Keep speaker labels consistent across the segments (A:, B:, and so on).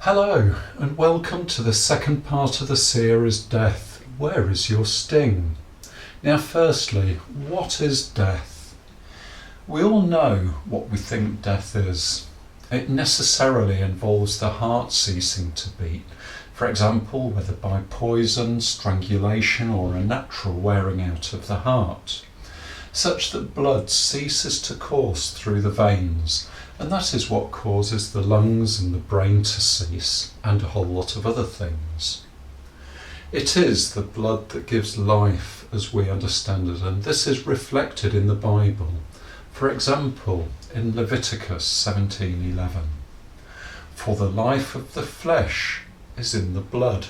A: Hello, and welcome to the second part of the series, Death, Where is Your Sting? Now firstly, what is death? We all know what we think death is. It necessarily involves the heart ceasing to beat, for example, whether by poison, strangulation or a natural wearing out of the heart, such that blood ceases to course through the veins, and that is what causes the lungs and the brain to cease, and a whole lot of other things. It is the blood that gives life as we understand it, and this is reflected in the Bible. For example, in Leviticus 17:11, "For the life of the flesh is in the blood."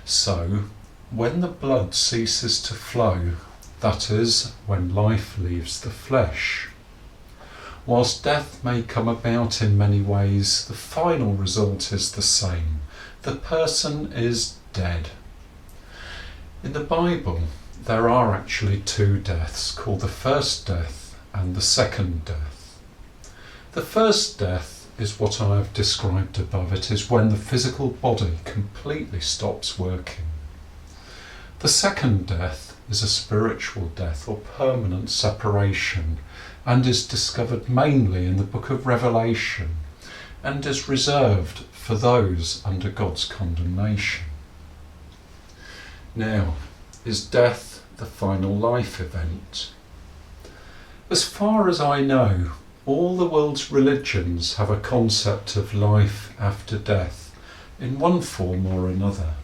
A: So, when the blood ceases to flow, that is, when life leaves the flesh. Whilst death may come about in many ways, the final result is the same. The person is dead. In the Bible, there are actually two deaths, called the first death and the second death. The first death is what I have described above. It is when the physical body completely stops working. The second death is a spiritual death or permanent separation, and is discovered mainly in the book of Revelation, and is reserved for those under God's condemnation. Now, is death the final life event? As far as I know, all the world's religions have a concept of life after death in one form or another,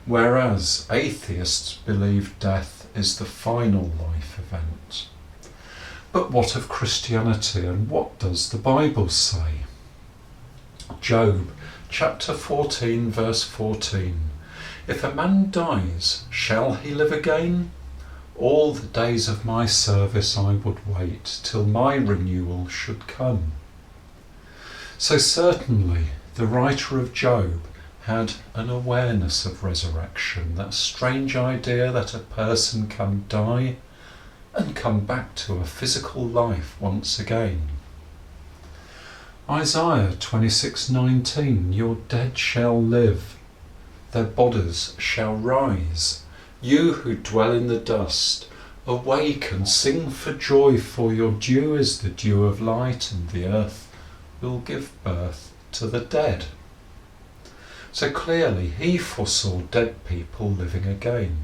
A: whereas atheists believe death is the final life event. But what of Christianity, and what does the Bible say? Job chapter 14 verse 14. "If a man dies, shall he live again? All the days of my service I would wait, till my renewal should come." So certainly the writer of Job had an awareness of resurrection, that strange idea that a person can die and come back to a physical life once again. Isaiah 26:19, "Your dead shall live, their bodies shall rise. You who dwell in the dust, awake and sing for joy, for your dew is the dew of light, and the earth will give birth to the dead." So clearly he foresaw dead people living again.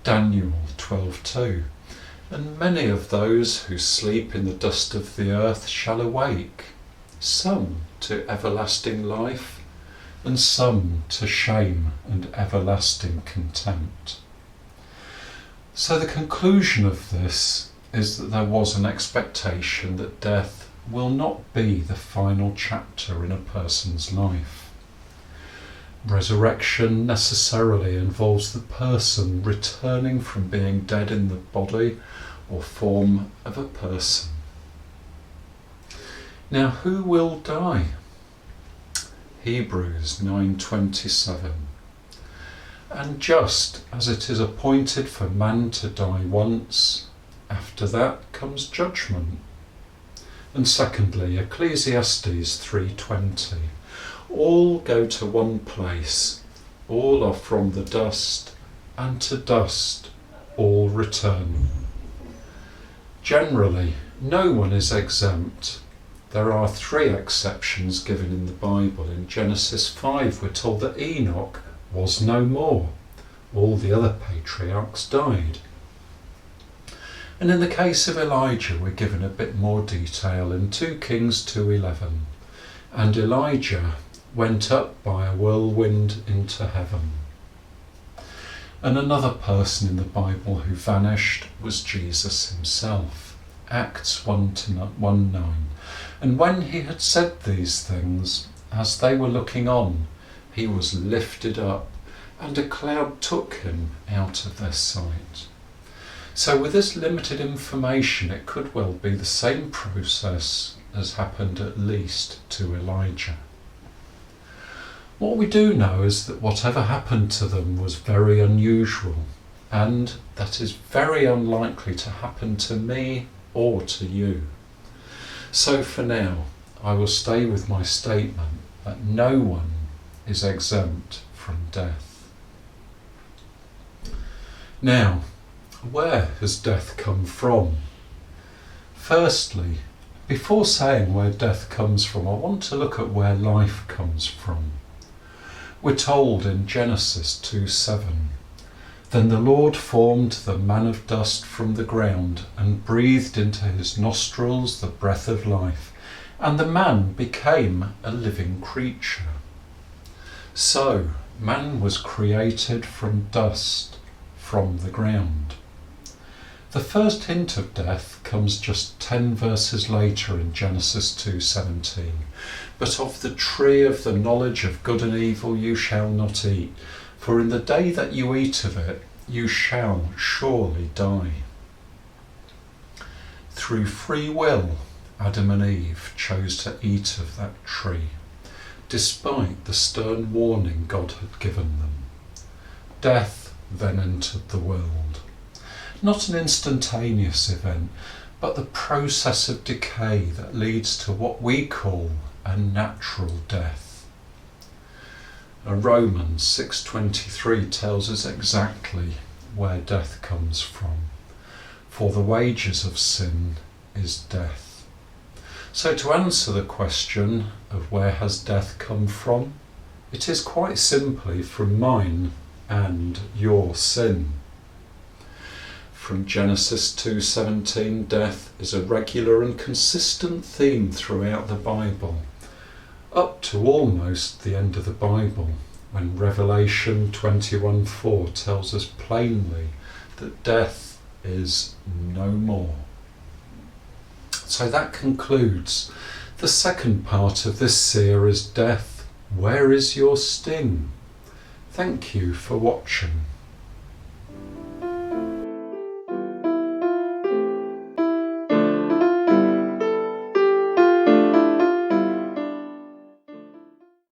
A: Daniel 12:2, "And many of those who sleep in the dust of the earth shall awake, some to everlasting life, and some to shame and everlasting contempt." So the conclusion of this is that there was an expectation that death will not be the final chapter in a person's life. Resurrection necessarily involves the person returning from being dead in the body or form of a person. Now, who will die? Hebrews 9:27. "And just as it is appointed for man to die once, after that comes judgment." And secondly, Ecclesiastes 3:20. "All go to one place, all are from the dust, and to dust all return." Generally, no one is exempt. There are three exceptions given in the Bible. In Genesis 5, we're told that Enoch was no more. All the other patriarchs died. And in the case of Elijah, we're given a bit more detail in 2 Kings 2:11. "And Elijah went up by a whirlwind into heaven." And another person in the Bible who vanished was Jesus himself. Acts 1:9. "And when he had said these things, as they were looking on, he was lifted up, and a cloud took him out of their sight." So with this limited information, it could well be the same process as happened at least to Elijah. What we do know is that whatever happened to them was very unusual, and that is very unlikely to happen to me or to you. So for now, I will stay with my statement that no one is exempt from death. Now, where has death come from? Firstly, before saying where death comes from, I want to look at where life comes from. We're told in Genesis 2:7, "Then the Lord formed the man of dust from the ground and breathed into his nostrils the breath of life, and the man became a living creature." So, man was created from dust, from the ground. The first hint of death comes just 10 verses later in Genesis 2:17. "But of the tree of the knowledge of good and evil you shall not eat, for in the day that you eat of it, you shall surely die." Through free will, Adam and Eve chose to eat of that tree, despite the stern warning God had given them. Death then entered the world. Not an instantaneous event, but the process of decay that leads to what we call a natural death. Romans 6:23 tells us exactly where death comes from. "For the wages of sin is death." So to answer the question of where has death come from, it is quite simply from mine and your sin. From Genesis 2:17, death is a regular and consistent theme throughout the Bible, up to almost the end of the Bible, when Revelation 21:4 tells us plainly that death is no more. So that concludes the second part of this series, Death, Where is Your Sting? Thank you for watching.